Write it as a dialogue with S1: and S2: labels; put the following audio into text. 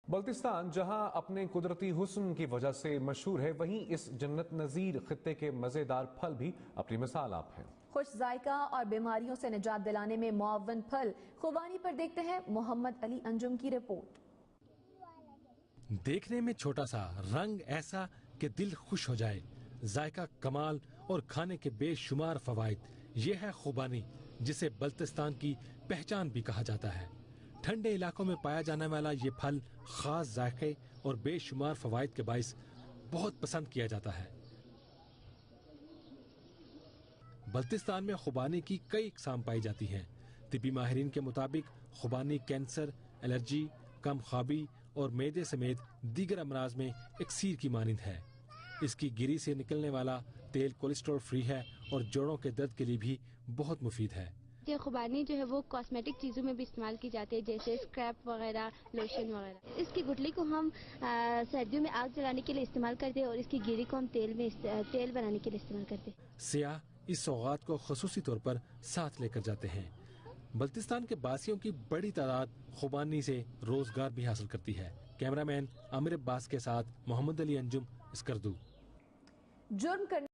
S1: بلتستان جہاں اپنے قدرتی حسن کی وجہ سے مشہور ہے، وہیں اس جنت نظیر خطے کے مزیدار پھل بھی اپنی مثال آپ ہیں۔
S2: خوش ذائقہ اور بیماریوں سے نجات دلانے میں معاون پھل خوبانی پر دیکھتے ہیں محمد علی انجم کی رپورٹ۔
S3: دیکھنے میں چھوٹا سا، رنگ ایسا کہ دل خوش ہو جائے، ذائقہ کمال اور کھانے کے بے شمار فوائد، یہ ہے خوبانی، جسے بلتستان کی پہچان بھی کہا جاتا ہے۔ ٹھنڈے علاقوں میں پایا جانے والا یہ پھل خاص ذائقے اور بے شمار فوائد کے باعث بہت پسند کیا جاتا ہے۔ بلتستان میں خوبانی کی کئی اقسام پائی جاتی ہیں۔ طبی ماہرین کے مطابق خوبانی کینسر، الرجی، کم خوابی اور معدے سمیت دیگر امراض میں اکسیر کی مانند ہے۔ اس کی گری سے نکلنے والا تیل کولیسٹرول فری ہے اور جوڑوں کے درد کے لیے بھی بہت مفید ہے۔
S4: یہ خوبانی جو ہے وہ کاسمیٹک چیزوں میں بھی استعمال کی جاتی ہے، جیسے اسکریپ وغیرہ، لوشن وغیرہ۔ اس کی گٹلی کو ہم سردیوں میں آگ جلانے کے لیے استعمال کرتے ہیں اور اس کی گری کو ہم تیل بنانے کے لیے استعمال کرتے ہیں۔
S3: سیاح اس سوغات کو خصوصی طور پر ساتھ لے کر جاتے ہیں۔ بلتستان کے باسیوں کی بڑی تعداد خوبانی سے روزگار بھی حاصل کرتی ہے۔ کیمرہ مین عامر عباس کے ساتھ محمد علی انجم، اسکردو۔
S2: جرم کرنے